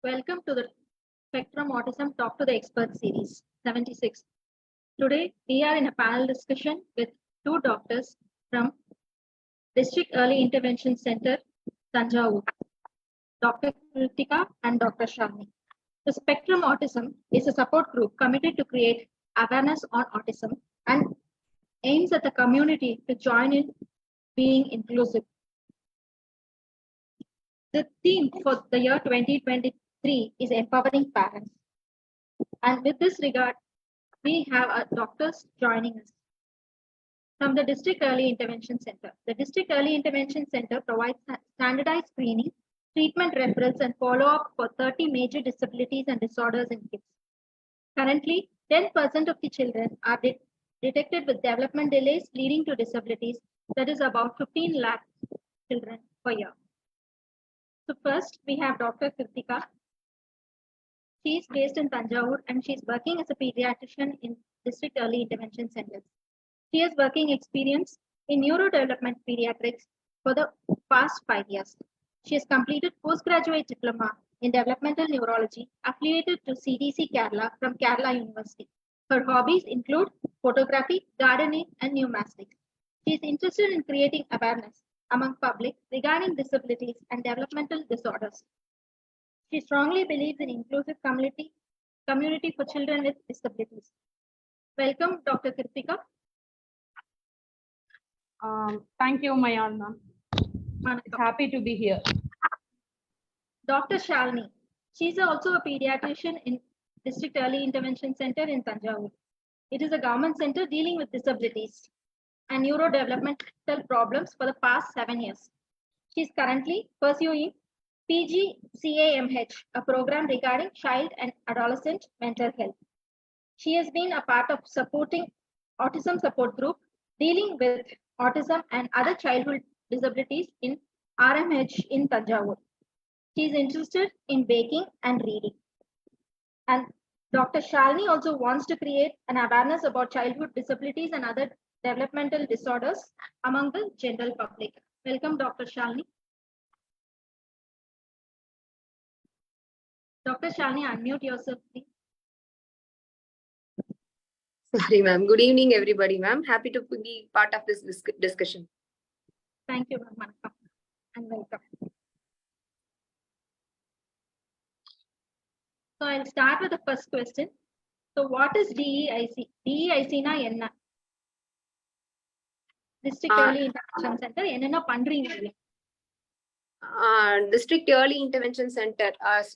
Welcome to the Spectrum Autism Talk to the Expert series 76. Today, we are in a panel discussion with two doctors from District Early Intervention Center, Tanjavur, Dr. Kiruthika and Dr. Shalini. The Spectrum Autism is a support group committed to create awareness on autism and aims at the community to join in being inclusive. The theme for the year 2023 is empowering parents. And with this regard, we have our doctors joining us. From the District Early Intervention Center. The District Early Intervention Center provides standardized screening, treatment referrals, and follow-up for 30 major disabilities and disorders in kids. Currently, 10% of the children are detected with development delays leading to disabilities, that is about 15 lakh children per year. So first, we have Dr. Kiruthika. She is based in Tanjavur and she is working as a pediatrician in District Early Intervention Centers. She has working experience in neurodevelopmental pediatrics for the past 5 years. She has completed postgraduate diploma in developmental neurology affiliated to CDC Kerala from Kerala University. Her hobbies include photography, gardening, and numismatics. She is interested in creating awareness among public regarding disabilities and developmental disorders. She strongly believes in inclusive community for children with disabilities. Welcome, Dr. Kiruthika. Thank you, Umayal, ma'am. Happy to be here. Dr. Shalini. She's also a pediatrician in District Early Intervention Center in Tanjavur. It is a government center dealing with disabilities and neurodevelopmental problems for the past 7 years. She is currently pursuing PGCAMH, a program regarding child and adolescent mental health. She has been a part of supporting autism support group dealing with autism and other childhood disabilities in RMH in Tanjavur. She is interested in baking and reading. And Dr. Shalini also wants to create an awareness about childhood disabilities and other developmental disorders among the general public. Welcome, Dr. Shalini. Dr. Shalini, unmute yourself, please. Sorry, ma'am. Good evening, everybody, ma'am. Happy to be part of this discussion. Thank you, ma'am, and welcome. So I'll start with the first question. So what is DEIC? DEIC na enna? District Early Intervention Center, enna pandringa? District Early Intervention Center,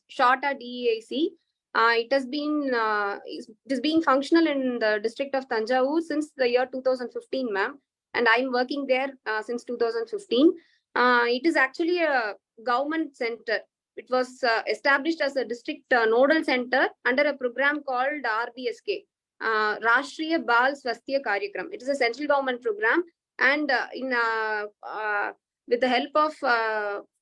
short at DEIC. It has been functional in the district of Tanjavur since the year 2015, ma'am, and I'm working there since 2015. It is actually a government center. It was established as a district nodal center under a program called RBSK, Rashtriya Bal Swasthya Karyakram. It is a central government program, and with the help of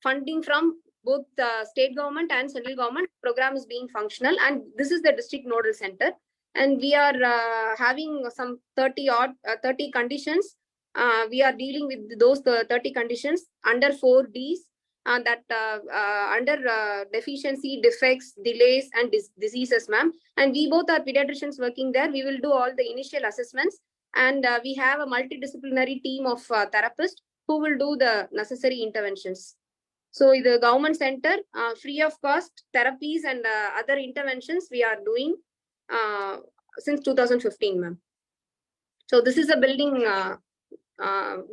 funding from both the state government and central government, program is being functional, and this is the district nodal center. And we are having some 30 conditions. We are dealing with those 30 conditions under 4 Ds, that under deficiency, defects, delays, and diseases, ma'am. And we both are pediatricians working there. We will do all the initial assessments, and we have a multidisciplinary team of therapists who will do the necessary interventions. So the government center, free of cost therapies and other interventions we are doing since 2015, ma'am. So this is a building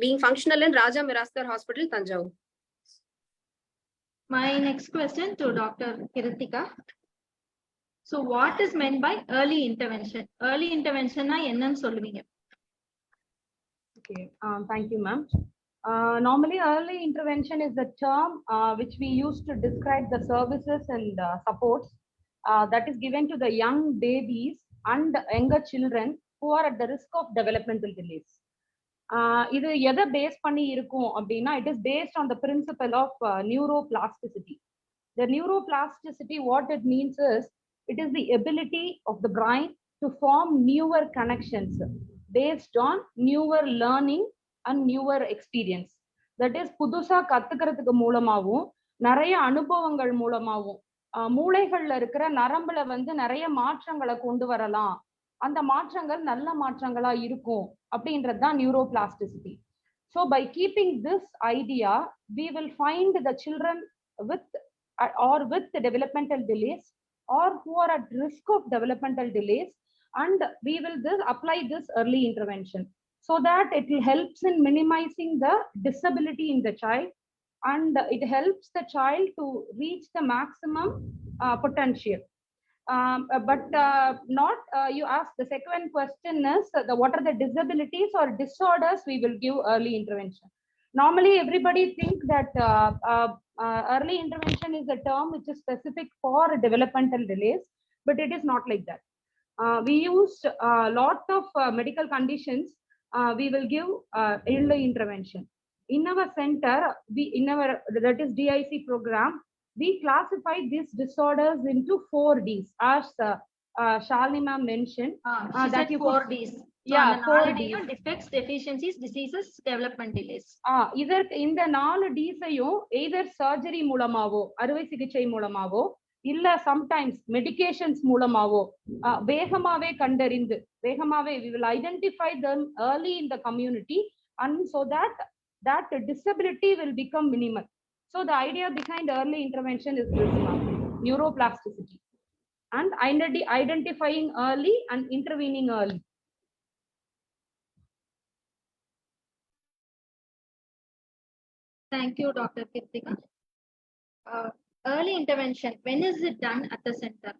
being functional in Raja Miraskar Hospital, Tanjavur. My next question to Dr. Kiruthika. So what is meant by early intervention? Early intervention na enna solluvinga? Okay, thank you, ma'am. Normally, early intervention is the term which we use to describe the services and supports that is given to the young babies and younger children who are at the risk of developmental delays. இது எதை base பண்ணி இருக்கும் அப்படின்னா, it is based on the principle of neuroplasticity. The neuroplasticity, what it means is, it is the ability of the brain to form newer connections based on newer learning and newer experience. That is, புதுசா கத்துக்கிறதுக்கு மூலமாவும் நிறைய அனுபவங்கள் மூலமாவும் மூளைகள்ல இருக்கிற நரம்புல வந்து நிறைய மாற்றங்களை கொண்டு வரலாம், அந்த மாற்றங்கள் நல்ல மாற்றங்களா இருக்கும் அப்படின்றதுதான் neuroplasticity. So by keeping this idea, we will find the children with developmental delays or who are at risk of developmental delays, and we will apply this early intervention so that it will helps in minimizing the disability in the child, and it helps the child to reach the maximum potential. But not you ask the second question is what are the disabilities or disorders we will give early intervention. Normally everybody think that early intervention is a term which is specific for developmental delays, but it is not like that. We use a lot of medical conditions. We will give early intervention in our center. That is DIC program, we classify these disorders into 4 Ds, as Shalini ma'am mentioned. That you 4 Ds. Yeah, 4 Ds. Defects, deficiencies, diseases, development delays. இதற்கு இந்த 4 Dsஐயும் either surgery மூலமாவோ, அறுவை சிகிச்சை மூலமாவோ, இல்ல sometimes medications மூலமாவோ வேகமாவே கண்டறிந்து we will identify them early in the community, and so that disability will become minimal. So the idea behind early intervention is this, neuroplasticity, and identifying early and intervening early. Thank you, Dr. Kiruthika. Early intervention, when is it done at the center?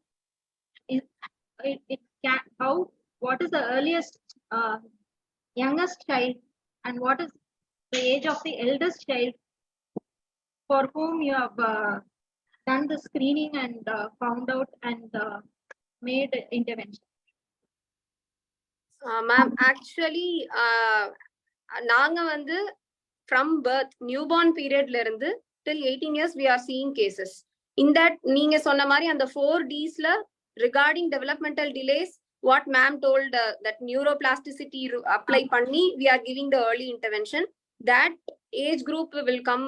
What is the earliest, youngest child, and what is the age of the eldest child for whom you have done the screening and found out and made intervention? Ma'am, actually, நாங்க வந்து from birth, newborn period la irundhu till 18 years we are seeing cases. In that, நீங்க சொன்ன மாதிரி அந்த 4 Ds la regarding developmental delays, what ma'am told that neuroplasticity apply panni, we are giving the early intervention. That age group will come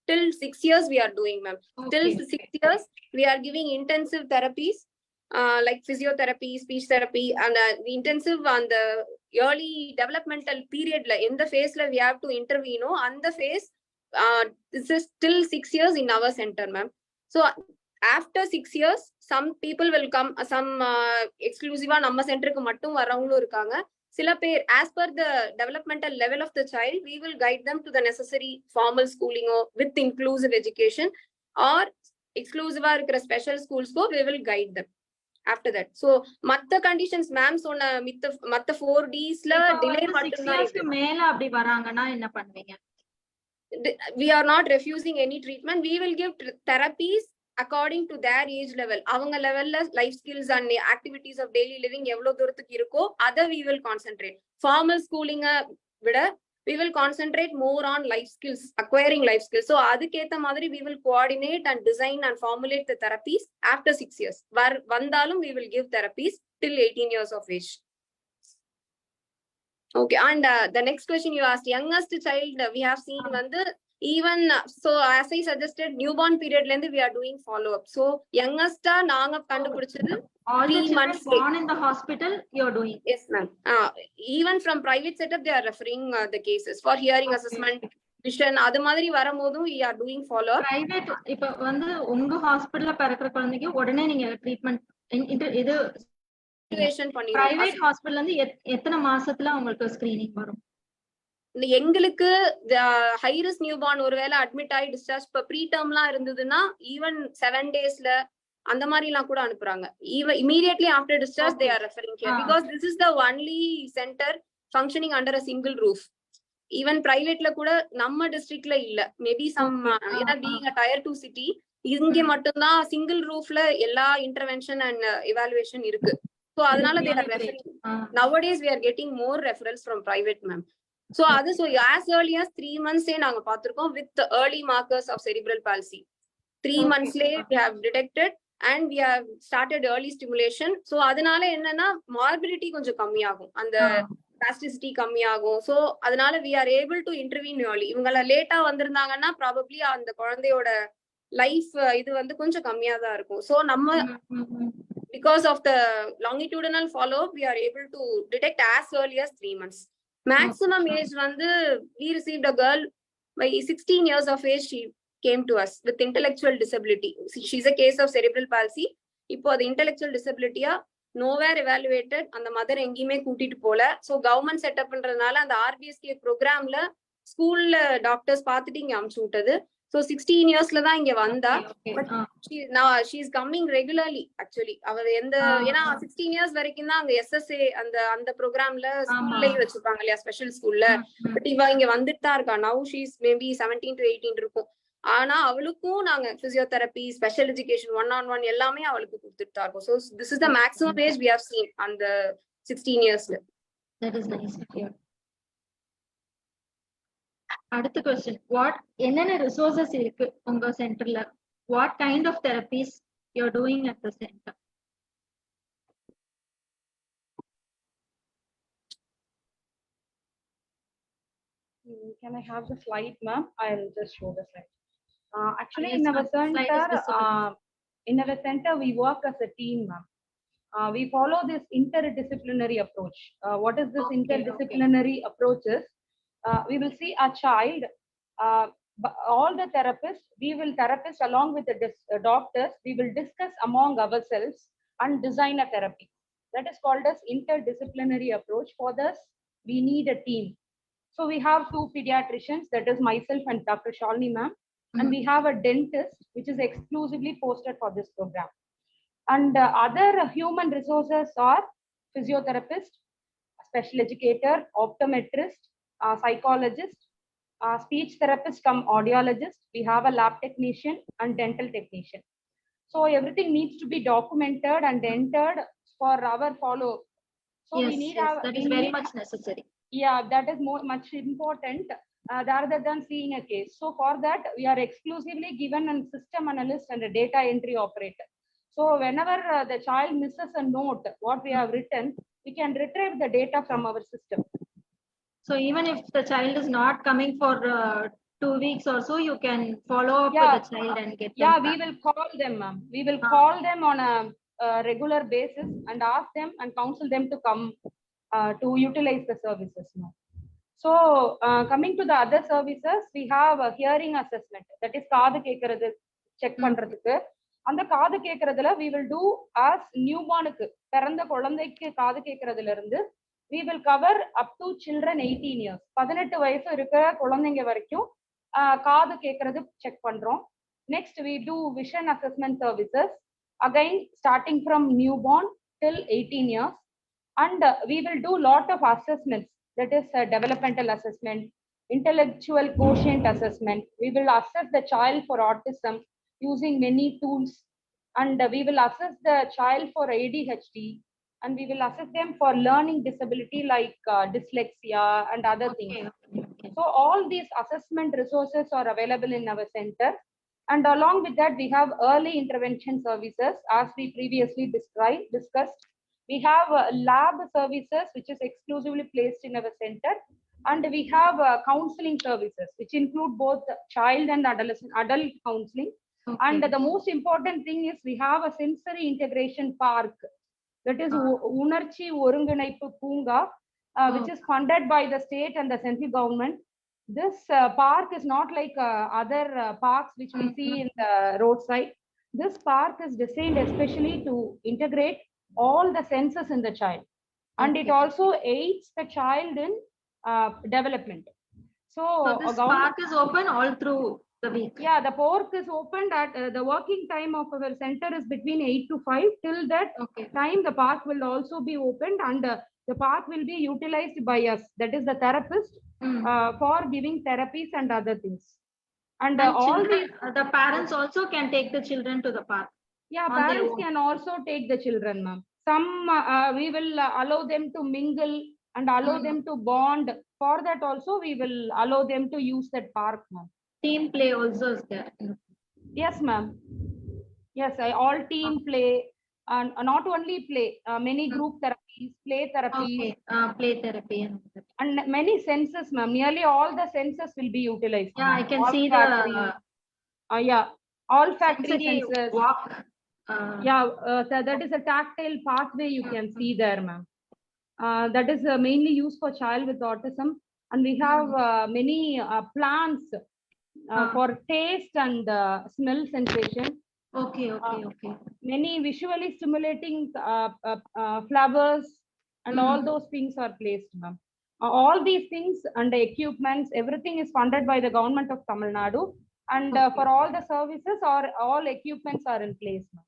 till 6 years we are doing, ma'am. Okay. Till 6 years we are giving intensive therapies like physiotherapy, speech therapy, and the intensive on the early developmental period la in the phase la we have to intervene on the phase. This is till 6 years in our center, ma'am. So after 6 years some people will come, some exclusive நம்ம சென்டருக்கு மட்டும் வரவங்களும் இருக்காங்க. சில பேர் as per the developmental level of the child, we will guide them to the necessary formal schooling or with inclusive education, or exclusive இருக்கிற special schools go, we will guide them after that. So மத்த conditions ma'am சொன்ன மத்த 4 Ds ல delay மட்டும் தான் இருக்கு. மேல அப்படி வராங்கன்னா என்ன பண்ணுவீங்க? We are not refusing any treatment. We will give therapies according to their age level. அவங்க லெவல்ல life skills and activities of daily living எவ்வளவு தூரத்துக்கு இருக்கோ அதை we will concentrate. Formal schooling விட we will concentrate more on life skills, acquiring life skills. So அதுக்கேத்த மாதிரி we will coordinate and design and formulate the therapies after 6 years. வந்தாலும் we will give therapies till 18 years of age. Okay, and the next question you asked, youngest child we have seen வந்து even so as I suggested, newborn period la we are doing follow up. So youngest naanga kandupidichadu all the children born in the hospital you are doing? Yes ma'am. Even from private setup they are referring the cases for hearing assessment, vision, adu madri varamodum we are doing follow up. Private ipo vandu unga hospital la parakra kulandhukku odane neenga treatment idu situation panniruvom. Private hospital la எத்தனை மாசத்துல உங்களுக்கு screening வரும்? எங்களுக்கு high risk newborn ஒருவேளை admit ஆகி discharge இப்போ ப்ரீ டேர்ம்லாம் இருந்ததுன்னா ஈவன் 7 daysல அந்த மாதிரி எல்லாம் கூட அனுப்புறாங்க. Even immediately after discharge they are referring here because this is the only centre functioning under a single roof. Even பிரைவேட்ல கூட நம்ம டிஸ்ட்ரிக்ட்ல இல்ல, மேபி சம் ஏன்னா பீயிங் அ டயர் 2 சிட்டி இங்க மட்டும்தான் சிங்கிள் ரூஃப்ல எல்லா இன்டர்வென்ஷன் அண்ட் எவாலுவேஷன் இருக்கு. ஸோ அதனால they are referring. Nowadays we are getting more referrals from private, ma'am. So as early as 3 months நாங்க பார்த்திருக்கோம் with the early markers of cerebral palsy. 3 months we have detected and we have started early stimulation. So அதனால என்னன்னா morbidity கொஞ்சம் கம்மியாகும், அந்த spasticity கம்மியாகும். So அதனால we are able to intervene early. இவங்கள லேட்டா வந்திருந்தாங்கன்னா probably அந்த குழந்தையோட லைஃப் இது வந்து கொஞ்சம் கம்மியா தான் இருக்கும். ஸோ நம்ம because of the longitudinal follow-up, we are able to detect as early as 3 months. Maximum age வந்து we received a girl by 16 years of age. She came to us with intellectual disability. She's a case of cerebral palsy. இப்போ அது intellectual disability nowhere evaluated. அந்த mother எங்கேயுமே கூட்டிட்டு போல. So government setup பண்றதுனால அந்த RBSK ப்ரோக்ராம்ல ஸ்கூல்ல டாக்டர்ஸ் பார்த்துட்டு இங்க அமுச்சு விட்டது. ஸோ 16 இயர்ஸ்ல தான் இங்க வந்தா. But she is coming regularly actually. அவர் எந்த ஏன்னா 16 இயர்ஸ் வரைக்கும் தான் அங்க எஸ்எஸ்ஏ அந்த ப்ரோக்ராம்ல ஸ்கூல்லயும் வச்சிருப்பாங்க இல்லையா, ஸ்பெஷல் ஸ்கூல்ல. பட் இவ இங்க வந்துட்டு தான் இருக்கா. Now she is maybe 17 to 18 இருக்கும். ஆனா அவளுக்கும் நாங்க பிசியோதெரபி, ஸ்பெஷல் எஜுகேஷன், 1-on-1 எல்லாமே அவளுக்கு கொடுத்துட்டு தான் இருக்கோம். So this is the maximum age we have seen அந்த 16 இயர்ஸ்ல. That is nice to hear. அடுத்த question, என்னென்ன resources இருக்கு உங்க சென்டர்ல? What kind of therapies you're doing at the center? Can I have the slide, ma'am? I'll just show the slide. Actually, in our center, we work as a team, ma'am. We follow this interdisciplinary approach. What is this interdisciplinary approach is, we will see a child, all the therapists, therapists along with the doctors, we will discuss among ourselves and design a therapy. That is called as interdisciplinary approach. For this, we need a team. So we have 2 pediatricians, that is myself and Dr. Shalini ma'am, and we have a dentist, which is exclusively posted for this program. And other human resources are physiotherapist, special educator, optometrist, psychologist, speech therapist come audiologist. We have a lab technician and dental technician. So everything needs to be documented and entered for our follow-up. So yes, we need that is very much necessary. Yeah, that is much important rather than seeing a case. So for that, we are exclusively given a system analyst and a data entry operator. So whenever the child misses a note, what we have written, we can retrieve the data from our system. So even if the child is not coming for 2 weeks or so, you can follow up with the child and get them we will call them, ma'am. We will call them on a regular basis and ask them and counsel them to come to utilize the services now. So coming to the other services, we have a hearing assessment, that is காது கேக்குறது check பண்றதுக்கு. அந்த காது கேக்குறதுல we will do as newborn-க்கு பிறந்த குழந்தைக்கு காது கேக்குறதுல இருந்து we will cover up to children 18 years. 18 வயசு இருக்கிற குழந்தைங்க வரைக்கும் காது கேக்குறது செக் பண்றோம். Next we do vision assessment services, again starting from newborn till 18 years. And we will do lot of assessments, that is developmental assessment, intellectual quotient assessment. We will assess the child for autism using many tools, and we will assess the child for ADHD, and we will assess them for learning disability like dyslexia and other things. So all these assessment resources are available in our center. And along with that, we have early intervention services, as we previously discussed. We have lab services, which is exclusively placed in our center. And we have counseling services, which include both child and adult counseling. And the most important thing is we have a sensory integration park, that is Unarchi Orunganaipu Punga, which is funded by the state and the central government. This park is not like other parks which we see in the roadside. This park is designed especially to integrate all the senses in the child, and it also aids the child in development. So this park is open all through the week? Yeah, the park is opened at the working time of our center is between 8 to 5. Till that time, the park will also be opened, and the park will be utilized by us, that is the therapist, for giving therapies and other things. And all the parents also can take the children to the park? Yeah, parents can also take the children, ma'am. Some we will allow them to mingle and allow them to bond. For that also, we will allow them to use that park, ma'am. Team play also is there? Yes, ma'am. Yes, all team play, and not only play, many group therapies, play therapies. Play therapy. And many senses, ma'am. Nearly all the senses will be utilized. Yeah, I can see the... yeah. olfactory sensory senses. walk. That is a tactile pathway you can see there, ma'am. That is mainly used for child with autism, and we have many plants for taste and smell sensation. Okay. Many visually stimulating flowers and all those things are placed, ma'am. All these things and the equipments, everything is funded by the government of Tamil Nadu, and for all the services or all equipments are in place, ma'am.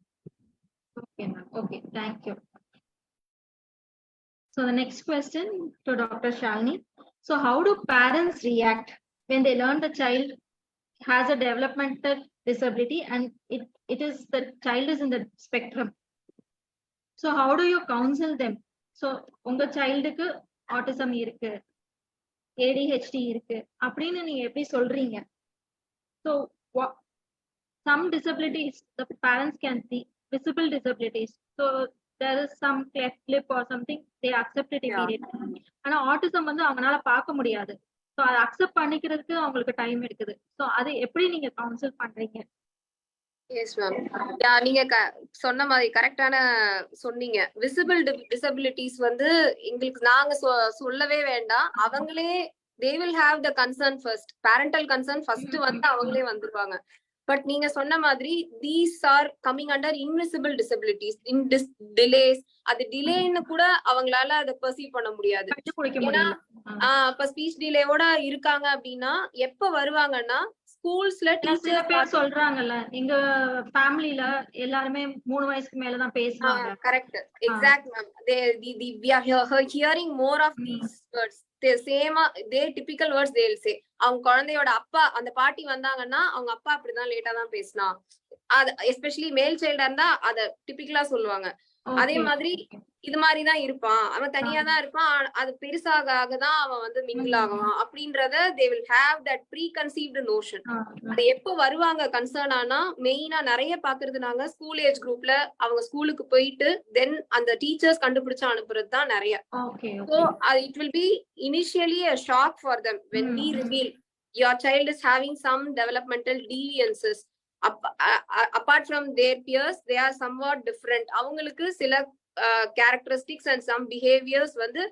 Okay, ma'am. Okay, thank you. So the next question to Dr. Shalini. So how do parents react when they learn the child has a developmental disability and the child is in the spectrum? So how do you counsel them? So unga child ku autism irukku, ADHD irukku அப்படினு நீங்க எப்படி சொல்றீங்க? So some disabilities the parents can see, visible disabilities. So there is some cleft lip or something, they accept it immediately. ஆனா autism வந்து அவங்களால பார்க்க முடியாது. So அதை அக்செப்ட் பண்ணிக்கிறதுக்கு அவங்களுக்கு டைம் எடுக்குது. சோ அதை எப்படி நீங்க கவுன்சில் பண்றீங்க? எஸ் மேம், நீங்க சொன்ன மாதிரி கரெக்டான சொன்னீங்க. விசிபிள் டிசபிலிட்டிஸ் வந்து எங்களுக்கு நாங்க சொல்லவே வேண்டாம், அவங்களே they will have the concern first, parental concern first வந்து அவங்களே வந்துருவாங்க. பட் நீங்க சொன்ன மாதிரி these are coming under invisible disabilities, in delays. அது டிலேன்னு கூட அவங்களால அதை பர்சீவ் பண்ண முடியாது. ஏன்னா இப்ப ஸ்பீச் டிலேவோட இருக்காங்க அப்படின்னா எப்ப வருவாங்கன்னா ஸ்கூல்ஸ்ல டீச்சர்ஸ் சொல்றாங்கல்ல, எங்க ஃபேமிலில எல்லாரும் 3 வயசுக்கு மேல தான் பேசுவாங்க. Correct, exact ma'am. we are hearing more of these words. Typical words they will say. அவங்க குழந்தையோட அப்பா, அந்த பாட்டி வந்தாங்கன்னா அவங்க அப்பா அப்படிதான் லேட்டா தான் பேசினா, அது எஸ்பெஷலி மேல் சைல்டா இருந்தா அத டிபிக்கலா சொல்லுவாங்க. அதே மாதிரி இது மாதிரிதான் இருப்பான், அவன் தனியா தான் இருப்பான், அது பெருசாக தான் அவன் வந்து மிங்கிள் ஆகுவான் அப்படின்றத they will have that preconceived notion. அது எப்போ வருவாங்க கன்சர்ன் ஆனா, மெயினா நிறைய பாக்குறது நாங்க ஸ்கூல் ஏஜ் குரூப்ல அவங்க ஸ்கூலுக்கு போயிட்டு தென் அந்த டீச்சர்ஸ் கண்டுபிடிச்சு அனுப்புறது தான் நிறைய. So it will be initially a shock for them when we reveal your child is having some developmental deviances. Apart from their peers, they are somewhat different. அவங்களுக்கு சில characteristics and some behaviors வந்து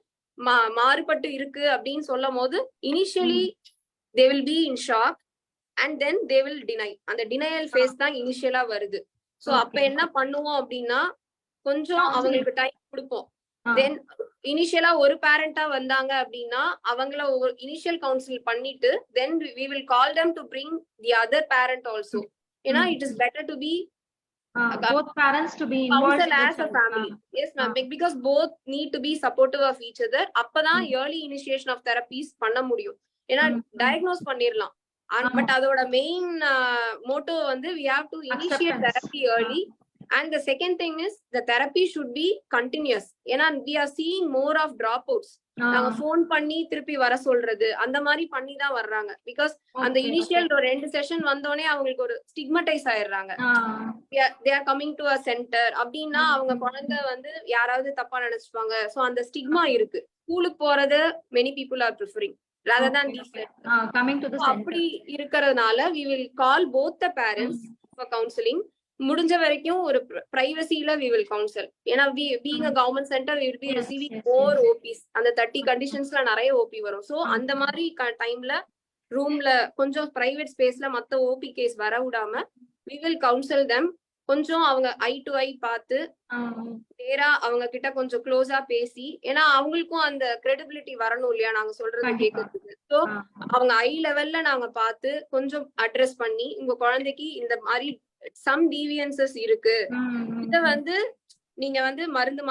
மாறுபட்டு இருக்கு அப்படின்னு சொல்லும் போது initially they will be in shock and then they will deny. அந்த denial phase தான் இனிஷியலா வருது. சோ அப்ப என்ன பண்ணுவோம் அப்படின்னா, கொஞ்சம் அவங்களுக்கு டைம் கொடுப்போம். தென் இனிஷியலா ஒரு பேரண்டா வந்தாங்க அப்படின்னா அவங்கள இனிஷியல் கவுன்சில் பண்ணிட்டு தென் we will call them to bring the other parent also. ஏன்னா it is better to be both parents to be involved as a family. Yes ma'am, because both need to be supportive of each other. அப்பதான் early initiation of therapies பண்ண முடியும். ஏன்னா diagnose பண்ணிரலாம், but அதோட main Moto வந்து we have to initiate therapy early. And the second thing is the therapy should be continuous. ஏன்னா we are seeing more of dropouts. நாங்க phone பண்ணி திருப்பி வர சொல்றது அந்த மாதிரி பண்ணி தான் வர்றாங்க. பிகாஸ் அந்த இனிஷியல் 2 செஷன் வந்தோடனே அவங்களுக்கு ஒரு ஸ்டிக்மடைஸ் ஆயிடுறாங்க. they are coming to a center அப்படின்னா அவங்க குழந்தை வந்து யாராவது தப்பா நினைச்சுப்பாங்க. சோ அந்த ஸ்டிக்மா இருக்கு. ஸ்கூலுக்கு போறது many people are preferring rather than coming to the center. அப்படி இருக்கிறதுனால we will call both the parents for counseling. முடிஞ்ச வரைக்கும் ஒரு பிரைவசில we will counsel. ஏன்னா being a government center we will be receiving more OPs. அந்த 30 கண்டிஷன்ஸ்ல நிறைய OP வரும். So அந்த மாதிரி டைம்ல ரூம்ல கொஞ்சம் பிரைவேட் ஸ்பேஸ்ல மத்த OP கேஸ் வர விடாம we will counsel them. கொஞ்சம் அவங்க ஐ டு ஐ பார்த்து நேரா அவங்க கிட்ட கொஞ்சம் க்ளோஸா பேசி, ஏன்னா அவங்களுக்கும் அந்த கிரெடிபிலிட்டி வரணும் இல்லையா நாங்க சொல்றது கேட்கறதுக்கு. சோ அவங்க ஐ லெவல்ல நாங்க பார்த்து கொஞ்சம் அட்ரஸ் பண்ணி உங்க குழந்தைக்கு இந்த மாதிரி some deviances இருக்கு, இத வந்து நீங்க வந்து மருந்து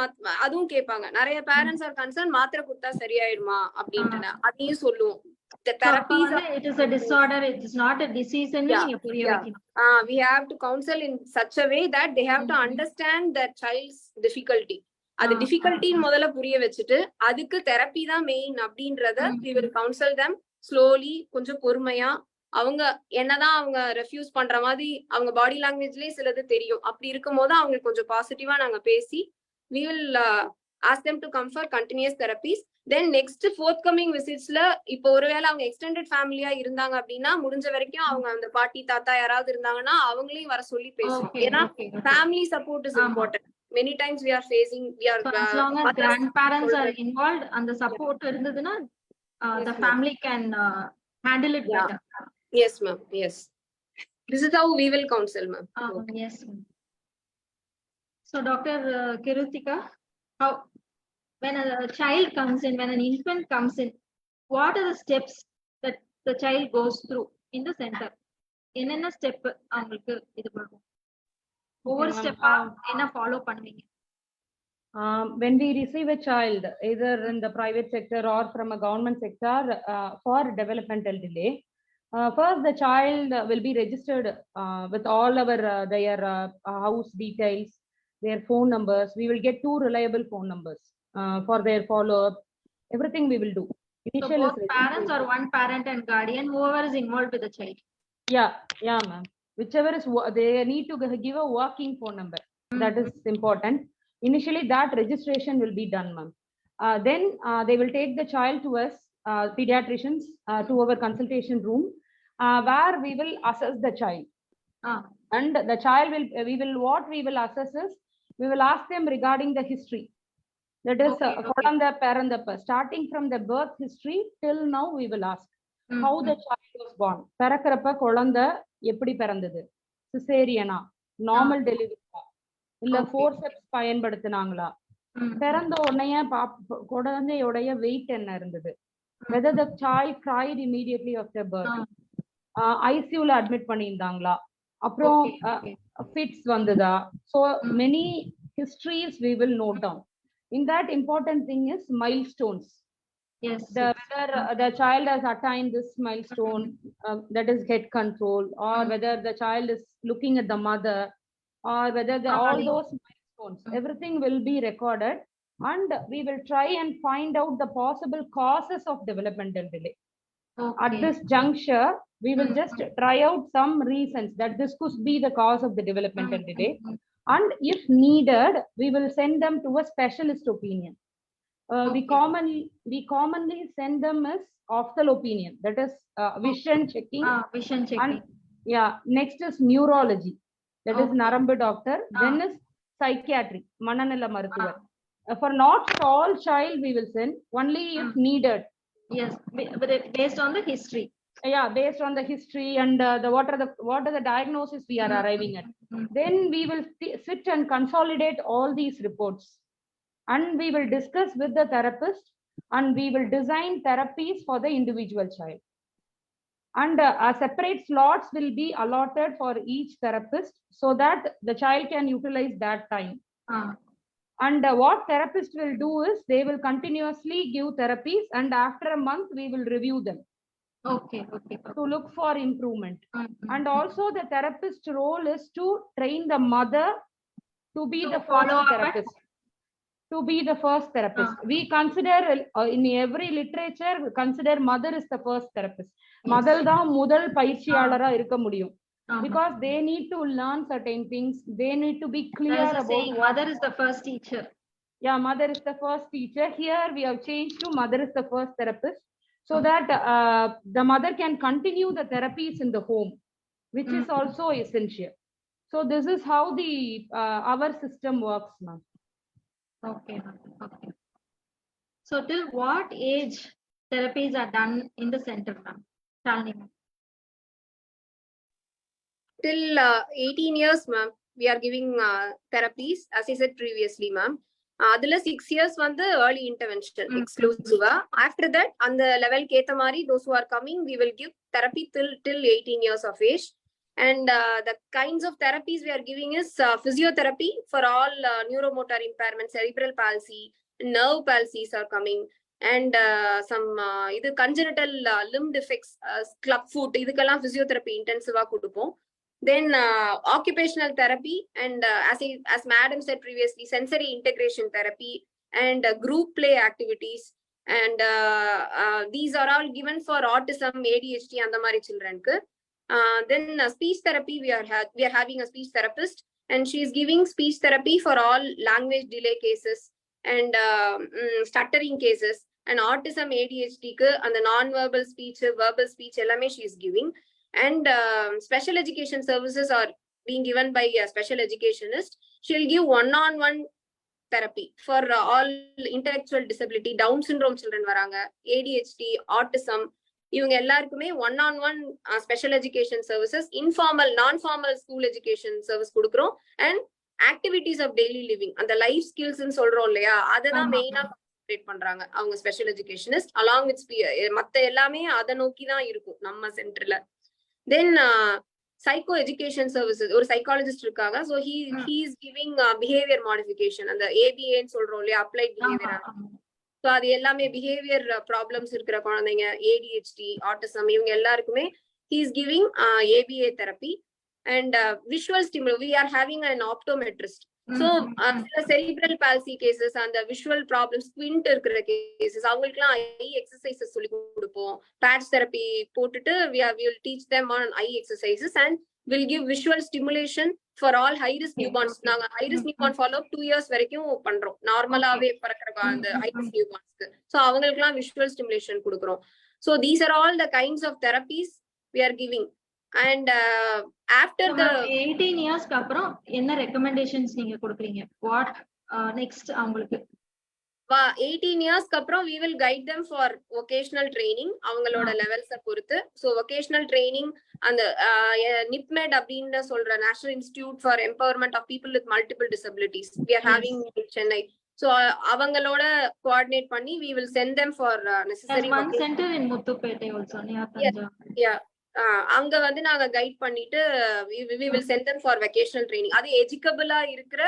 அதுவும் கேட்பாங்க. நிறைய பேரண்ட்ஸ் ஆர் கன்சர்ன் மாத்திரை கொடுத்தா சரியாயிடுமா அப்படின்ட்டு அதையும் சொல்லுவோம். The therapies it is a disorder, it is not a disease. We have to counsel in such a way that they have to understand the child's difficulty. அது டிஃபிகல்ட்டி முதல்ல புரிய வச்சுட்டு அதுக்கு தெரப்பி தான் மெயின் அப்படின்றத we will counsel them slowly, கொஞ்சம் பொறுமையா. அவங்க என்னதான் அவங்க ரெஃப்யூஸ் பண்ற மாதிரி அவங்க பாடி லாங்குவேஜ்லயே சிலது தெரியும். அப்படி இருக்கும் போது அவங்களுக்கு கொஞ்சம் பாசிட்டிவா நாங்க பேசி we will ask them to come for continuous therapies. Then next forthcoming visits la இப்போ ஒருவேளை அவங்க extended family இருந்தாங்க அப்படின்னா முடிஞ்ச வரைக்கும் அவங்க அந்த பாட்டி தாத்தா யாராவது இருந்தாங்கன்னா அவங்களையும் வர சொல்லி பேசுவோம். ஏன்னா family support is important. Many times we are facing as long as grandparents are involved and the support irundaduna the family can handle it better. Yes ma'am, yes. This is how we will counsel ma'am. Yes ma'am. So Dr. Kiruthika, how when a child comes in, when an infant comes in, what are the steps that the child goes through in the center? Enna step avangalukku idu padum over step enna follow பண்ணுவீங்க? When we receive a child either in the private sector or from a government sector for developmental delay, first the child will be registered with all our their house details, their phone numbers. We will get 2 reliable phone numbers for their follow-up. Everything we will do. Initial so both parents or one parent and guardian, whoever is involved with the child. Yeah ma'am. Whichever is, they need to give a working phone number. That is important. Initially that registration will be done ma'am. Then they will take the child to us pediatricians to our consultation room where we will assess the child. And the child will, we will assess is, we will ask them regarding the history. That is starting from the birth history till now we will ask how the child was born. Perakarappa kolanda eppadi perandhathu? Cesarean, normal delivery, illa forceps payanpaduthanangala, perandha odane kolandaiyoda weight enna irundhathu, whether the child cried immediately after birth, ICU la admit பண்ணியிருந்தாங்களா, அப்புறம் fits வந்ததா. So many histories we will note down. In that, important thing is milestones. Yes. Whether the child has attained this milestone, that is head control, or whether the child is looking at the mother, or whether all those milestones, everything will be recorded, and we will try and find out the possible causes of developmental delay. At this juncture, we will just try out some reasons that this could be the cause of the developmental delay. And if needed, we will send them to a specialist opinion. We commonly send them as ophthalmic opinion, that is vision checking. And next is neurology, that is narambu doctor. Then is psychiatry, mananala maruthuvar. For not all child we will send, only if needed. Yes, but based on the history. Based on the history and what are the diagnosis we are arriving at. Then we will sit and consolidate all these reports, and we will discuss with the therapist, and we will design therapies for the individual child. And separate slots will be allotted for each therapist so that the child can utilize that time. And what therapist will do is they will continuously give therapies, and after a month we will review them. Okay. To look for improvement. And also the therapist role is to train the mother to be the first therapist. We consider in every literature, we consider mother is the first therapist. Mother da mudal paichiyalara irukka mudiyum, because they need to learn certain things. They need to be clear about mother is the first teacher. Mother is the first teacher. Here we have changed to mother is the first therapist, so that the mother can continue the therapies in the home, which is also essential. So this is how the our system works, ma'am. Okay. So till what age therapies are done in the center, ma'am? Shalini. Till 18 years, ma'am, we are giving therapies, as I said previously, ma'am. Adula 6 years the early intervention exclusive. After that, on the level ketamari, those who are coming, we will give therapy till 18 years of age. And the kinds of therapies we are giving is physiotherapy for all neuromotor impairments, cerebral palsy, nerve palsies are coming, and some congenital limb defects, clubfoot, idukella physiotherapy intensive kudupom. Then occupational therapy, and as madam said previously, sensory integration therapy and group play activities, and these are all given for autism, ADHD and the mari children. Then speech therapy, we are having a speech therapist, and she is giving speech therapy for all language delay cases and stuttering cases. and autism ADHD க்கு அந்த non-verbal speech, verbal speech எல்லாமே she is giving. And special education services are being given by a special educationist. She will give one-on-one therapy for all intellectual disability, Down syndrome children varanga, ADHD, autism. இவங்க எல்லாருக்குமே one-on-one special education services, informal, non-formal school education service கொடுக்குறோம். And activities of daily living, அந்த life skills ன்னு சொல்றோம் இல்லையா, அததான் மெயினா concentrate பண்றாங்க அவங்க ஸ்பெஷல் எஜுகேஷனிஸ்ட். அலாங் வித் மத்த எல்லாமே அதை நோக்கி தான் இருக்கும் நம்ம சென்டர்ல. Then psycho education services, ஒரு சைக்காலஜிஸ்ட் இருக்காங்க. So he is giving behavior modification, அந்த ABA ன்னு சொல்றோம் இல்லையா, applied behavior. So அது எல்லாமே behavior problems இருக்கிற குழந்தைங்க, ADHD, autism, இவங்க எல்லாருக்குமே he is giving ABA therapy. And visual stimulus, we are having an optometrist. So cerebral palsy cases and the visual problems, squint இருக்கிற cases, அவங்களுக்குலாம் eye exercises சொல்லி கொடுப்போம். Patch therapy போட்டுட்டு we will teach them on eye exercises and will give visual stimulation for all high risk newborns. நாங்க high risk newborn follow up 2 years வரைக்கும் பண்றோம். நார்மலாவே பிறக்கிற அந்த high risk newbornsக்கு. So அவங்களுக்குலாம் visual stimulation கொடுக்குறோம். So these are all the kinds of therapies we are giving. And after the 18 years க்கு அப்புறம் என்ன recommendations நீங்க கொடுக்குறீங்க? What next அவங்களுக்கு? 18 years க்கு அப்புறம் we will guide them for vocational training, அவங்களோட லெவல்ஸ பொறுத்து. So vocational training அந்த NIPMED அப்படின்னு சொல்ற National Institute for Empowerment of People with Multiple Disabilities we are having in Chennai. So அவங்களோட coordinate பண்ணி we will send them for necessary. There's one center in Muthupete also near Tanjavur. Yeah. அங்க வந்து நாங்க guide பண்ணிட்டு we will send them for vocational training. அது எஜுகபிளா இருக்கிற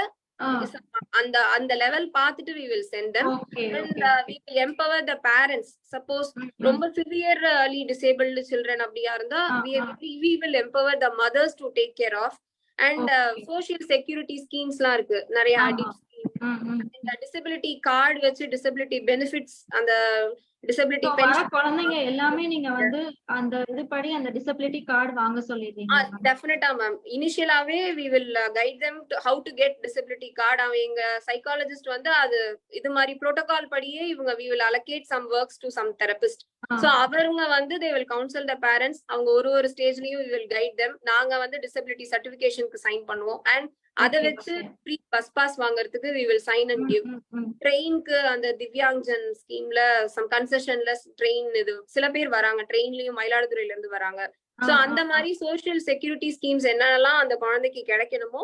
அந்த level பார்த்துட்டு we will send them. And we will empower the parents. Suppose ரொம்ப severely disabled children அப்படியா இருந்தா we will empower the mothers to take care of. And social security schemes லாம் இருக்கு நிறைய, disability card வச்சு disability benefits, அந்த disability pension குழந்தைங்க எல்லாமே நீங்க வந்து அந்த இதுபடி அந்த disability card வாங்க சொல்லிருக்கீங்க? Definitely ma'am. Initially we will guide them to how to get disability card. அவங்க psychologist வந்து அது இது மாதிரி protocol படியே இவங்க we will allocate some works to some therapist. So அவருங்க வந்து they will counsel the parents. அவங்க ஒரு ஸ்டேஜ்லயும் we will guide them. நாங்க வந்து disability certification க்கு சைன் பண்ணுவோம். And அதை வச்சு ப்ரீ பஸ் பாஸ் வாங்குறதுக்கு we will sign and give. ட்ரெயின்க்கு அந்த திவ்யாங்ஜன் ஸ்கீம்ல some concessionல ட்ரெயின் இது சில பேர் வராங்க, ட்ரெயின்லயும் மயிலாடுதுறையில இருந்து வராங்க. சோ அந்த மாதிரி சோசியல் செக்யூரிட்டி ஸ்கீம்ஸ் என்னென்னலாம் அந்த குழந்தைக்கு கிடைக்கணுமோ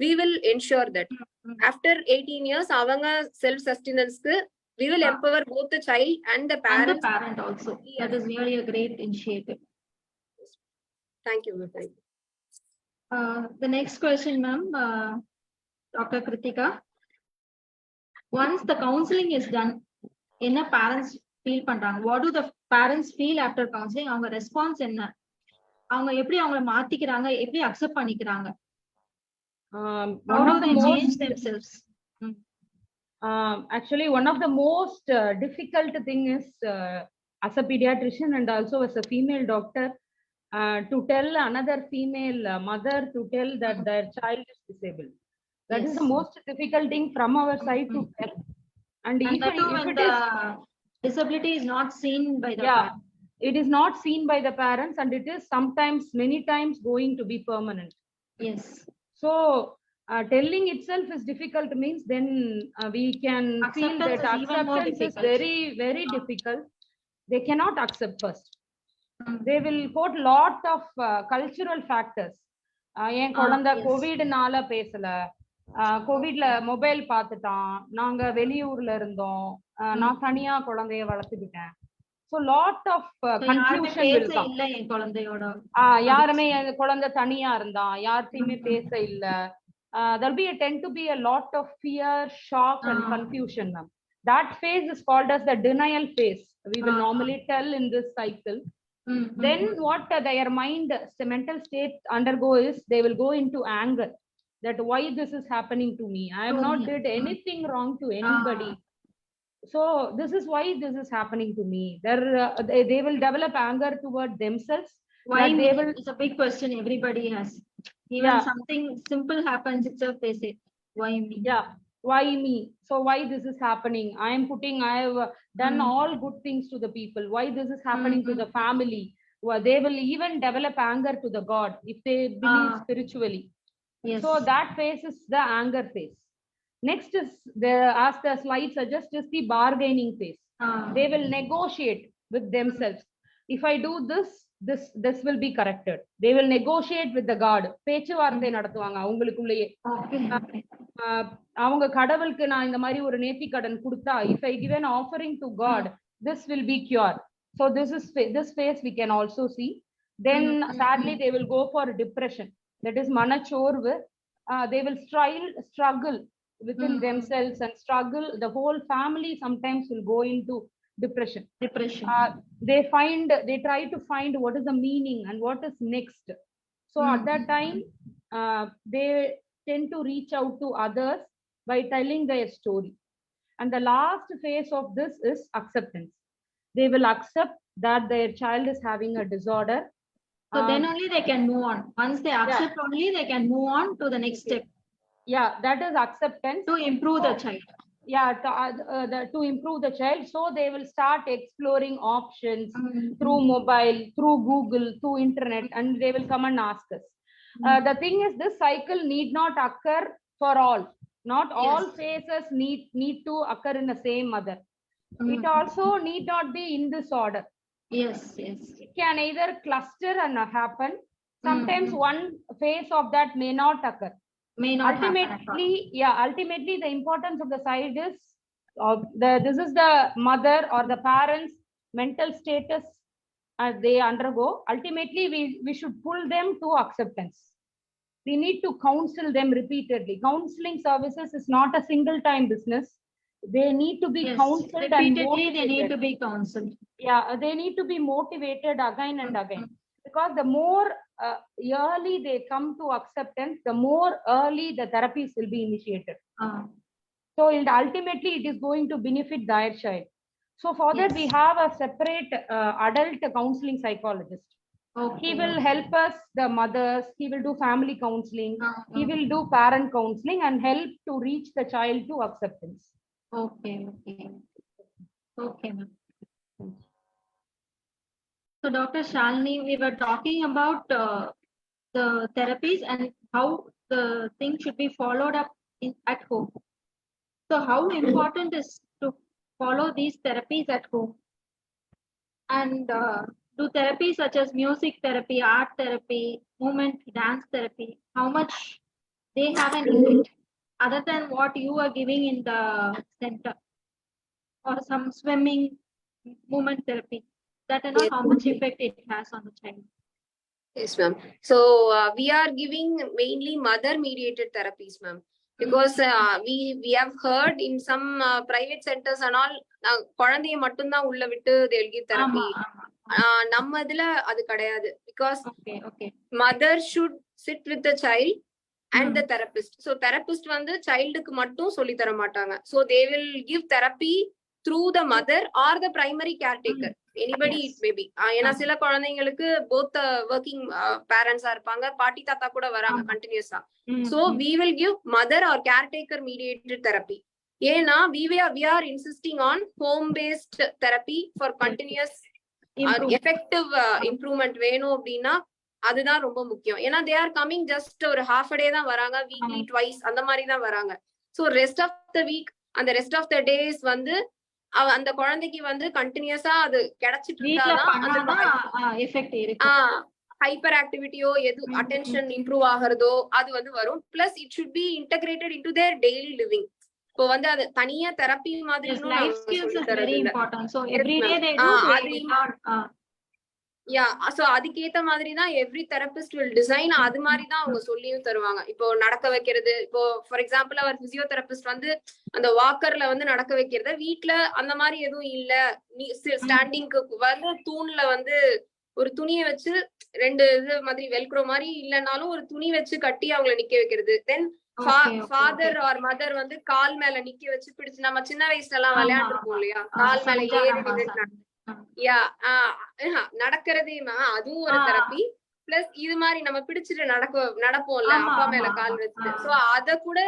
we will ensure that. After 18 years அவங்க self sustenance-க்கு we will empower both the child and the parent. And the parent also. That is really a great initiative. Thank you. The next question, ma'am, Dr. Kiruthika. Once the counseling is done, என்ன parents feel பண்றாங்க? What do the parents feel after counseling? அவங்க response என்ன? அவங்க எப்படி அவங்கள மாத்திக்கிறாங்க, எப்படி accept பண்ணிக்கிறாங்க? How do they change themselves? Actually, one of the most difficult thing is as a pediatrician and also as a female doctor, to tell another female mother to tell that their child is disabled. That is the most difficult thing from our side to tell. And if it is disability is not seen by the parents. It is not seen by the parents, and it is sometimes many times going to be permanent. Yes. So telling itself is difficult means then we can feel that acceptance is very, very difficult. They cannot accept first. They will quote lot of cultural factors. என் குழந்தை கோவிட்னால பேசல, கோவிட்ல mobile பார்த்துட்டான், நாங்க வெளியூர்ல இருந்தோம், நான் தனியா குழந்தைய வளர்த்துக்கிட்டேன். So lot of confusion will come. இல்ல என் குழந்தையோட யாருமே என் குழந்தை தனியா இருந்தா, யார்கிட்டயுமே பேச இல்ல. There'll be tend to be a lot of fear, shock and confusion. That phase is called as the denial phase. We will normally tell in this cycle. Then what their mind, the mental state undergo is they will go into anger, that why this is happening to me, I have not did anything wrong to anybody, so this is why this is happening to me. They will develop anger toward themselves. Why they will, it's a big question everybody has. Even something simple happens itself, they say why me. why me? So why this is happening? I have done all good things to the people. Why this is happening to the family? Well, they will even develop anger to the God if they believe spiritually. Yes. So that phase is the anger phase. Next is as the slide suggests, is the bargaining phase. They will negotiate with themselves. If I do this will be corrected. They will negotiate with the God. பேச்சுவார்த்தை நடத்துவாங்க அவங்களுக்குள்ளேயே. அவங்க கடவுளுக்கு நான் இந்த மாதிரி ஒரு நேர்த்தி கடன் கொடுத்தா, if I give an offering to God, this will be cured. So this phase we can also see. Then sadly they will go for depression. That is manachorvu. They will struggle within themselves and struggle. The whole family sometimes will go into depression. They try to find what is the meaning and what is next. So at that time they tend to reach out to others by telling their story. And the last phase of this is acceptance. They will accept that their child is having a disorder. So then only they can move on. Once they accept, only they can move on to the next step. Yeah, that is acceptance. To improve the child. Yeah, to improve the child. So they will start exploring options through mobile, through Google, through internet, and they will come and ask us. The thing is, this cycle need not occur for all. Not all phases need to occur in the same mother. It also need not be in this order. Yes. It can either cluster and happen. Sometimes one phase of that may not occur. Ultimately the importance of the child is this is the mother or the parents' mental status they undergo. Ultimately we should pull them to acceptance. We need to counsel them repeatedly. Counseling services is not a single time business. They need to be counseled repeatedly. They need to be counseled. They need to be motivated again and again, because the more early they come to acceptance, the more early the therapies will be initiated. So ultimately it is going to benefit their child. So for that we have a separate adult counseling psychologist. He will help us, the mothers. He will do family counseling. He will do parent counseling and help to reach the child to acceptance. Okay, ma'am. So Dr. Shalini, we were talking about the therapies and how the thing should be followed up at home. So how important is to follow these therapies at home? And do therapies such as music therapy, art therapy, movement, dance therapy, how much they have an effect other than what you are giving in the center, or some swimming, movement therapy, that how much effect it has on the child? Yes, ma'am. So we are giving mainly mother mediated therapies, ma'am, because we have heard in some private centers and all, குழந்தையை மட்டும்தான் உள்ள விட்டு they'll give therapy. நம்ம இதுல அது கிடையாது, because mother should sit with the child and the therapist. So therapist வந்து childக்கு மட்டும் சொல்லி தர மாட்டாங்க. So they will give therapy through the mother or the primary caretaker. Anybody it may be. ஏன்னா சில குழந்தைங்களுக்கு both working parents இருப்பாங்க, பாட்டி தாத்தா கூட வராங்க continuously. So we will give mother or caretaker mediated therapy. ஏன்னா we are insisting on home based therapy for continuous effective improvement வேணும் அப்படின்னா அதுதான் ரொம்ப முக்கியம். ஏன்னா they are coming just ஒரு half a day தான் வராங்க, weekly twice அந்த மாதிரி தான் வராங்க. So rest of the week and the rest of the days வந்து அந்த குழந்தைக்கு வந்து கண்டினியூஸா அது கிடைச்சிட்டு இருந்தாதான் எஃபெக்ட் இருக்கு. ஹைப்பர் ஆக்டிவிட்டியோ எது அட்டென்ஷன் இம்ப்ரூவ் ஆகிறதோ அது வந்து வரும். Plus it should be integrated into there daily living. இப்போ வந்து அது தனியா தெரப்பி மாதிரி life skills is very important. So every day they to so அதுக்கேத்த மாதிரி தான் எவ்ரி தெரபிஸ்ட் வில் டிசைன். அது மாதிரி தான் அவங்க சொல்லியும் தருவாங்க. இப்போ நடக்க வைக்கிறது, இப்போ ஃபார் எக்ஸாம்பிள் அவர் பிசியோதெரபிஸ்ட் வந்து அந்த வாக்கர்ல வந்து நடக்க வைக்கிறத வீட்டுல அந்த மாதிரி எதுவும் இல்ல, ஸ்டாண்டிங்க்கு வந்து தூண்ல வந்து ஒரு துணியை வச்சு 2 இது மாதிரி வெல்க்ரோ மாதிரி இல்லைனாலும் ஒரு துணி வச்சு கட்டி அவங்களை நிக்க வைக்கிறது. தென் ஃபாதர் ஆர் மதர் வந்து கால் மேல நிக்க வச்சு பிடிச்சு, நம்ம சின்ன வயசுல எல்லாம் விளையாண்டுருப்போம் இல்லையா, கால் மேல ஏறி நடக்கிறதே அதுவும் ஒரு தெரப்பி. பிளஸ் இது மாதிரி நம்ம பிடிச்சிட்டு நடப்போம்ல அப்பா மேல கால் வச்சுட்டு, சோ அத கூட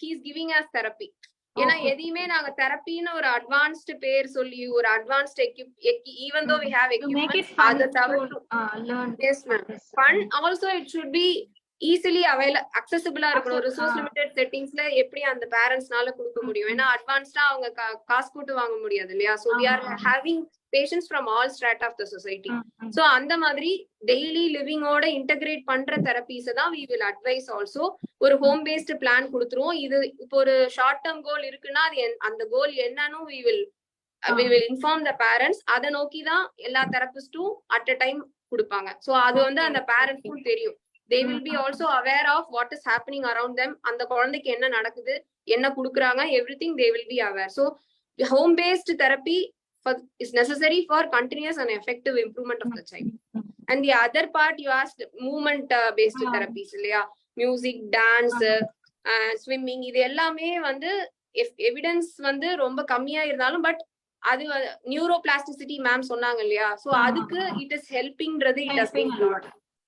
he is giving us therapy. ஏன்னா எதையுமே நாங்க தெரப்பின்னு ஒரு அட்வான்ஸ்டு பேர் சொல்லி ஒரு advanced even though we have equipment, அதை தவிர்த்து yes ma'am, fun also it should be easily accessible-ஆ இருக்கணும். ரிசோர்ஸ் லிமிடெட் செட்டிங்ஸ்ல எப்படி அந்த பேரண்ட்ஸ்னால கொடுக்க முடியும்? ஏன்னா அட்வான்ஸ்டா அவங்க காசு போட்டு வாங்க முடியாது இல்லையா? So we are having patients from all strata of the society. So அந்த மாதிரி டெய்லி லிவிங்கோட இன்டகிரேட் பண்ற தெரபிஸ் தான் we will advise also. ஒரு ஹோம் பேஸ்ட் பிளான் கொடுத்துருவோம். இது இப்போ ஒரு ஷார்ட் டேர்ம் கோல் இருக்குன்னா அது அந்த கோல் என்னன்னு we will inform the parents. அதை நோக்கி தான் எல்லா தெரபிஸ்டும் at a time கொடுப்பாங்க. So அது வந்து அந்த பேரண்ட்ஸ்க்கும் தெரியும். They will be also aware of what is happening around them. அந்த குழந்தைக்கு என்ன நடக்குது, என்ன கொடுக்குறாங்க, everything they will be aware. So home based therapy is necessary for continuous and effective improvement of the child. And the other part you asked, movement based therapies இல்லையா? Music, dance, swimming, இது எல்லாமே வந்து evidence வந்து ரொம்ப கம்மியா இருந்தாலும் but அது neuro plasticity ma'am சொன்னாங்க இல்லையா? சோ அதுக்கு இட் இஸ் ஹெல்பிங்ன்றது it has been proved.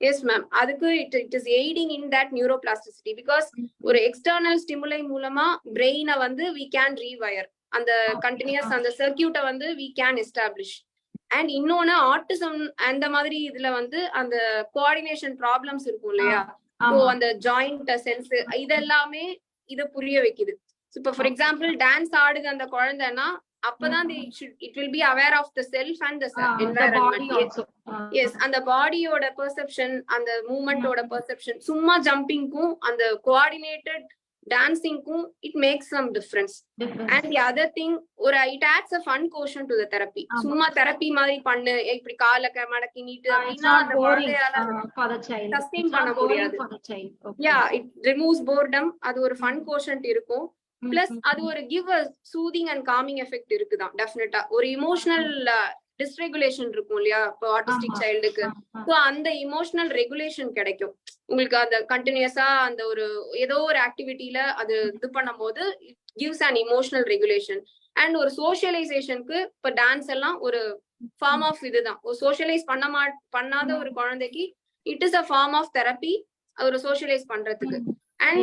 Yes ma'am, அதுக்கு it is aiding in that neuroplasticity because ஒரு எக்ஸ்டர்னல் ஸ்டிமுலை மூலமா பிரெயினை வந்து வி கேன் ரீவயர், அந்த கண்டினியூஸ் அந்த சர்க்கியூட்டை வந்து வி கேன் எஸ்டாப்ளிஷ். அண்ட் இன்னொன்னு ஆட்டிசம் அந்த மாதிரி இதுல வந்து அந்த கோஆர்டினேஷன் ப்ராப்ளம்ஸ் இருக்கும் இல்லையா? ஸோ அந்த ஜாயிண்ட் சென்ஸ் இதெல்லாமே இதை புரிய வைக்குது. இப்போ ஃபார் எக்ஸாம்பிள் டான்ஸ் ஆடுது அந்த குழந்தைன்னா அப்பதான் it will be aware of the self and the environment. Yes, அந்த பாடியோட பெர்செப்ஷன், அந்த மூவ்மெண்டோட பெர்செப்ஷன், சும்மா ஜம்பிங்க்கும் அந்த coordinated dancing-க்கும் it makes some difference. And the other thing, it adds a fun quotient to the therapy. சும்மா therapy மாதிரி பண்ணு, இப்படி காலை மடக்கி நீட்டு அப்படின்னா அந்த குழந்தையால சஸ்டெயின் பண்ண முடியாது. Yeah, it removes boredom. அது ஒரு fun quotient இருக்கும். பிளஸ் அது ஒரு give a soothing and calming effect இருக்குதான் டெஃபினட்டா. ஒரு இமோஷனல் டிஸ்ரெகுலேஷன் இருக்கும் இல்லையா இப்போ ஆட்டிஸ்டிக் சைல்டுக்கு? ஸோ அந்த இமோஷனல் ரெகுலேஷன் கிடைக்கும் உங்களுக்கு. அந்த கண்டினியூஸா அந்த ஒரு ஏதோ ஒரு ஆக்டிவிட்டியில அது இது பண்ணும் போது it gives an emotional regulation. And ஒரு சோஷியலைசேஷனுக்கு இப்போ டான்ஸ் எல்லாம் ஒரு ஃபார்ம் ஆஃப் இதுதான். ஒரு சோஷியலைஸ் பண்ணாத ஒரு குழந்தைக்கு it is a form of therapy, ஒரு சோஷியலைஸ் பண்றதுக்கு. And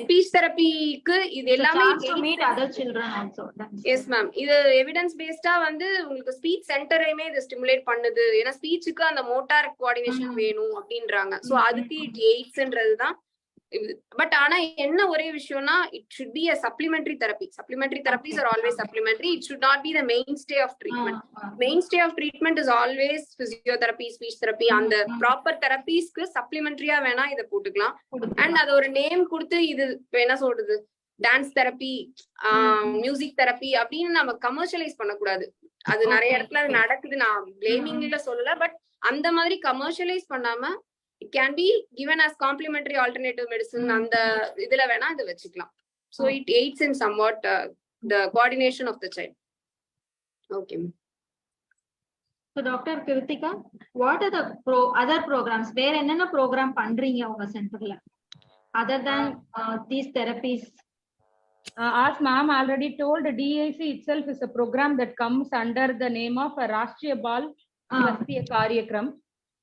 speech therapy-க்கு இது எல்லாமே meet other children also. Yes ma'am, இது evidence based-ஆ வந்து உங்களுக்கு ஸ்பீச் சென்டரையுமே இது ஸ்டிமுலேட் பண்ணுது. ஏன்னா ஸ்பீச்சுக்கு அந்த மோட்டார் கோஆர்டினேஷன் வேணும் அப்படின்றாங்க. ஸோ அதுக்கு இட் எய்ட்ஸ்ன்றதுதான். பட் ஆனா என்ன ஒரே விஷயம்னா it should be a supplementary therapy. Supplementary therapies are always supplementary. It should not be the mainstay of treatment. Mainstay of treatment is always physiotherapy, speech therapy. அந்த proper தெரபிஸ்க்கு சப்ளிமெண்டரியா வேணா இதை போட்டுக்கலாம். And அது ஒரு நேம் கொடுத்து இது என்ன சொல்றது, டான்ஸ் தெரப்பி, மியூசிக் தெரப்பி அப்படின்னு நம்ம கமர்ஷியலைஸ் பண்ணக்கூடாது. அது நிறைய இடத்துல அது நடக்குது, நான் பிளேமிங்ல சொல்லல. பட் அந்த மாதிரி கமர்ஷியலைஸ் பண்ணாம it can be given as complementary alternative medicine. அந்த இதுல வேணா இதை வச்சுக்கலாம். So it aids in somewhat the coordination of the child. Okay. So Dr. Kiruthika, what are the other programs? வேற என்னென்ன ப்ரோக்ராம் பண்றீங்க உங்க சென்டர்ல other than these therapies? As ma'am already told, DECIC itself is a program that comes under the name of Rashtriya Bal Swasthya Karyakram.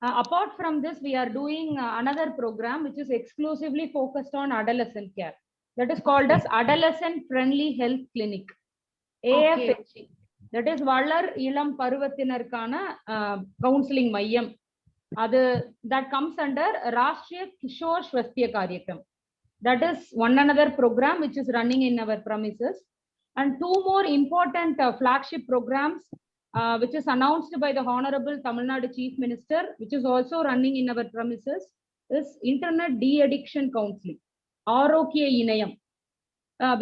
Apart from this, we are doing another program which is exclusively focused on adolescent care. That is called as Adolescent Friendly Health Clinic, AFHC. That is Valar Ilam Paruvathinarkana Counseling Mayam. That comes under Rashtriya Kishore Swasthya Karyakram. That is one another program which is running in our premises. And two more important flagship programs which is announced by the Honorable Tamil Nadu Chief Minister, which is also running in our premises, is Internet De-Addiction Counseling, Arokya Inayam.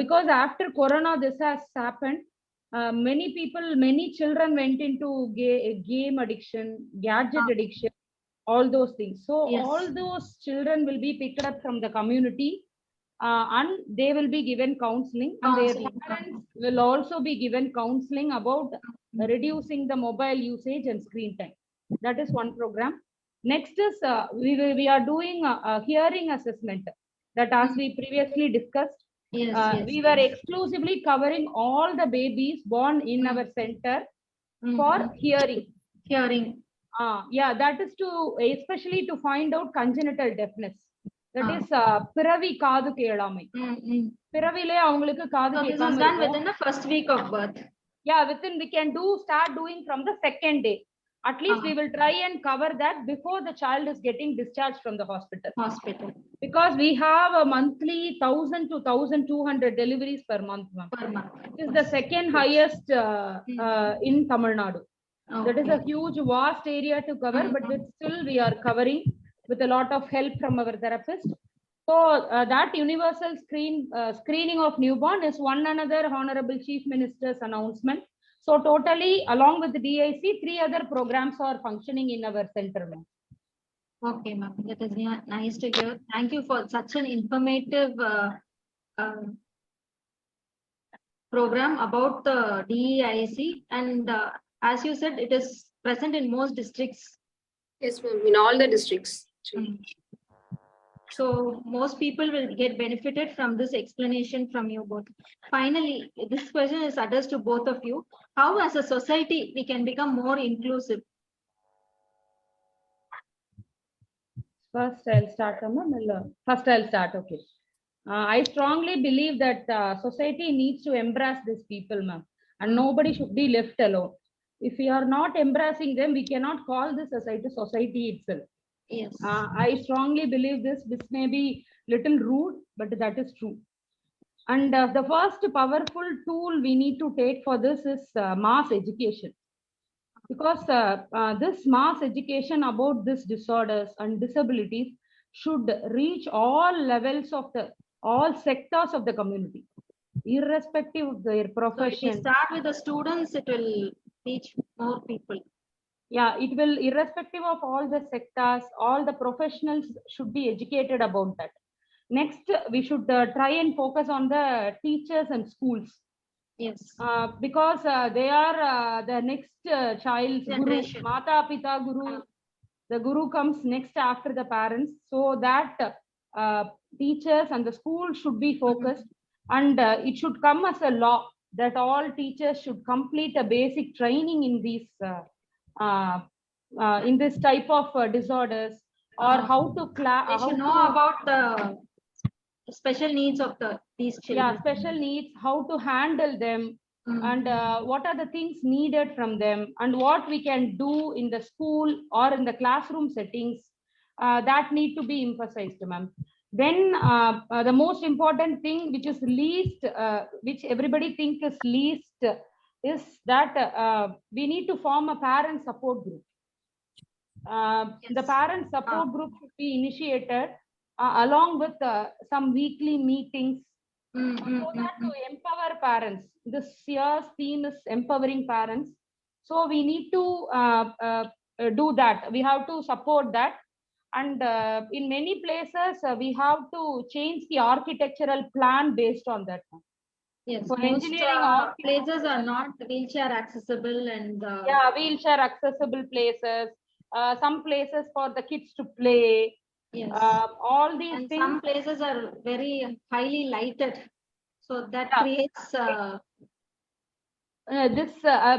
Because after Corona, this has happened. Many children went into game addiction, gadget addiction, all those things. So yes, all those children will be picked up from the community and they will be given counseling. And their parents will also be given counseling about reducing the mobile usage and screen time. That is one program. Next is we are doing a hearing assessment that, as we previously discussed, we were exclusively covering all the babies born in our center for hearing. Yeah, that is to especially to find out congenital deafness. That is Piravi Kadu Kelamai. Piravile avungalukku kaadu So this kekkama is done irukum. within the first week of birth. Yeah, we can start doing from the second day. At least we will try and cover that before the child is getting discharged from the hospital. Because we have a monthly 1,000 to 1,200 deliveries per month. It is the second highest in Tamil Nadu. That is a huge vast area to cover, but still we are covering with a lot of help from our therapist. So that universal screening of newborn is one another Honorable Chief Minister's announcement. So totally, along with the DIC, 3 other programs are functioning in our center. Okay, ma'am. That is nice to hear. Thank you for such an informative program about the DEIC. And as you said, it is present in most districts. Yes, ma'am, in all the districts. So most people will get benefited from this explanation from you both. Finally, this question is addressed to both of you. How as a society we can become more inclusive? First, I'll start. Okay. I strongly believe that society needs to embrace these people, ma'am, and nobody should be left alone. If we are not embracing them, we cannot call this as a society itself. Yes. I strongly believe this. This may be little rude, but that is true. And the first powerful tool we need to take for this is mass education. Because this mass education about these disorders and disabilities should reach all levels of all sectors of the community, irrespective of their profession. So if we start with the students, it will reach more people. Yeah, it will, irrespective of all the sectors, all the professionals should be educated about that. Next, we should try and focus on the teachers and schools. Yes. Because they are the next child's guru, Mata Pita Guru. The guru comes next after the parents. So that teachers and the school should be focused, and it should come as a law that all teachers should complete a basic training in these in this type of disorders, or how to they should know about the special needs of these children. Yeah, special needs, how to handle them, and what are the things needed from them, and what we can do in the school or in the classroom settings, that need to be emphasized, ma'am. Then the most important thing, which is least, which everybody thinks is least, is that we need to form a parent support group. The parent support group should be initiated along with some weekly meetings, so that to empower parents. This year's theme is empowering parents. So we need to do that. We have to support that. And in many places, we have to change the architectural plan based on that. Yes, for most engineering places are not wheelchair accessible, and yeah, wheelchair accessible places. Some places for the kids to play. Yes. All these and things. Some places are very highly lighted, so that creates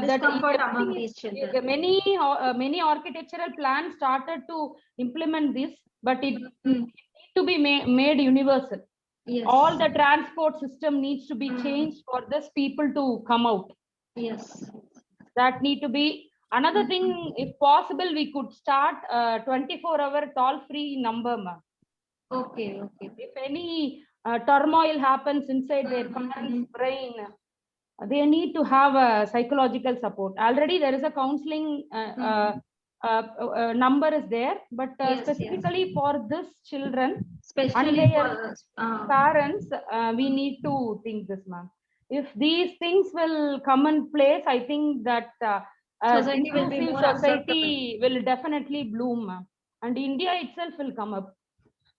discomfort among these children. Many architectural plans started to implement this, but it needs to be made universal. Yes. All the transport system needs to be changed for this people to come out. Yes. That need to be. Another thing, if possible, we could start 24-hour toll-free number, ma'am. Okay. If any turmoil happens inside their parents' brain, they need to have a psychological support. Already there is a counseling number is there, but specifically for this children, especially and their parents, we need to think this, ma'am. If these things will come in place, I think that society will definitely bloom, ma'am. And India itself will come up.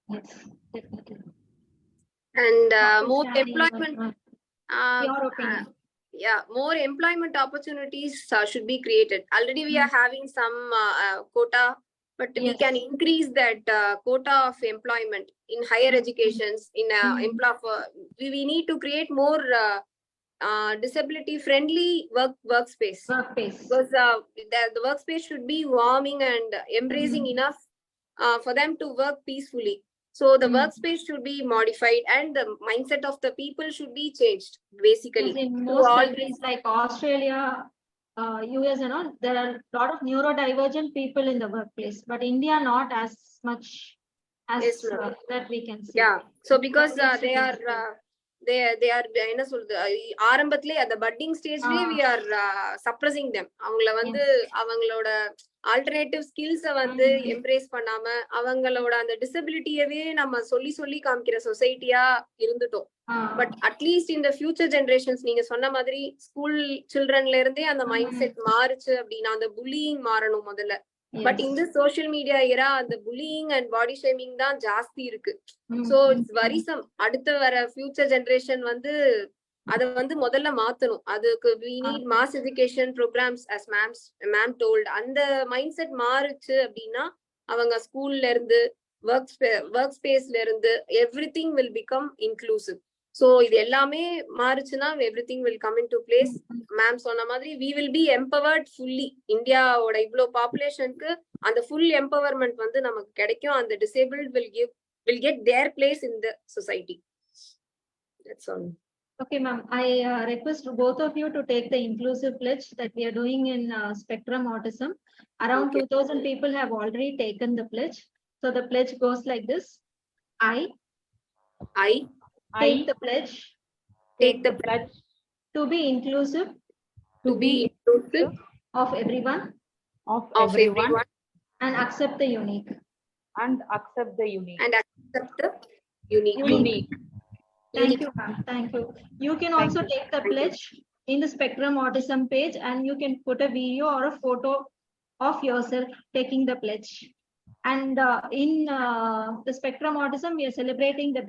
Yes, definitely. And more employment. Your opinion. Yeah, more employment opportunities should be created. Already we are having some quota, but we can increase that quota of employment in higher educations. In we need to create more disability friendly workspace. Because the workspace should be warming and embracing enough for them to work peacefully. So the workspace should be modified and the mindset of the people should be changed, basically. Yes, in To most all countries like Australia, US and all, there are a lot of neurodivergent people in the workplace, but India not as much as Yes, ma'am. that we can see. Yeah. So because That needs to they be are improved. they are என்ன சொல்றது ஆரம்பத்திலே at the budding stage we are suppressing them. அவங்கள வந்து அவங்களோட alternative ஸ்கில்ஸை வந்து embrace பண்ணாம அவங்களோட அந்த டிசபிலிட்டியவே நம்ம சொல்லி சொல்லி காமிக்கிற சொசைட்டியா இருந்துட்டோம். பட் அட்லீஸ்ட் இந்த ஃபியூச்சர் ஜெனரேஷன்ஸ் நீங்க சொன்ன மாதிரி ஸ்கூல் சில்ட்ரன்ல இருந்தே அந்த மைண்ட் செட் மாறுச்சு அப்படின்னா அந்த புல்லிங் மாறணும் முதல்ல. பட் இந்த சோசியல் மீடியா ஏரா அந்த புல்லிங் அண்ட் பாடி ஷேமிங் தான் ஜாஸ்தி இருக்கு. So it's worrisome. அடுத்த வர ஃபியூச்சர் ஜெனரேஷன் வந்து அதை வந்து முதல்ல மாத்தணும். அதுக்கு we need mass education programs as ma'am told. அந்த மைண்ட் செட் மாறுச்சு அப்படின்னா அவங்க ஸ்கூல்ல இருந்து ஒர்க் ஸ்பேஸ்ல இருந்து everything will become inclusive. So இது எல்லாமே மாறுச்சுன்னா everything will come into place. Ma'am சொன்ன மாதிரி we will be empowered fully. இந்தியாவோட இவ்வளோ பாப்புலேஷனுக்கு அந்த ஃபுல் எம்பவர்மெண்ட் வந்து நமக்கு கிடைக்கும். அந்த disabled will get their place in the society. That's all. Okay, ma'am. I request both of you to take the inclusive pledge that we are doing in Spectrum Autism. Around 2,000 people have already taken the pledge. So the pledge goes like this. I take the pledge to be inclusive of everyone and accept the unique. And accept the unique. Thank you, ma'am. Thank you. You can also take the pledge in the Spectrum Autism page and you can put a video or a photo of yourself taking the pledge. And in the Spectrum Autism, we are celebrating the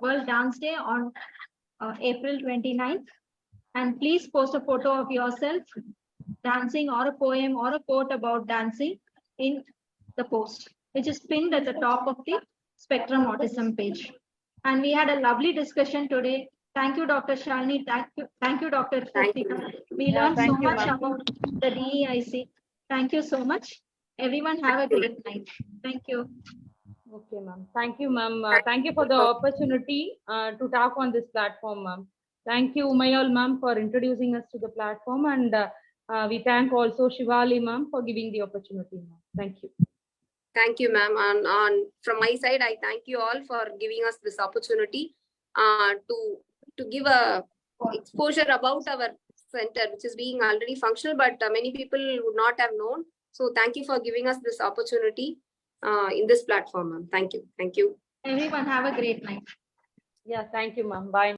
World Dance Day on April 29th. And please post a photo of yourself dancing or a poem or a quote about dancing in the post, which is pinned at the top of the Spectrum Autism page. And we had a lovely discussion today. Thank you, Dr. Shalini. Thank you, Dr. Kiruthika. We learned so much about the DEIC. Thank you so much. Everyone have a great night. Thank you. Okay, ma'am. Thank you, ma'am. Thank you for the opportunity to talk on this platform, ma'am. Thank you, Umayal, ma'am, for introducing us to the platform. And we thank also Shivali, ma'am, for giving the opportunity, ma'am. Thank you. Thank you, ma'am. From my side, I thank you all for giving us this opportunity to give a exposure about our center, which is being already functional, but many people would not have known. So thank you for giving us this opportunity in this platform, ma'am. Thank you. Thank you. Everyone have a great night. Yeah, thank you, ma'am. Bye.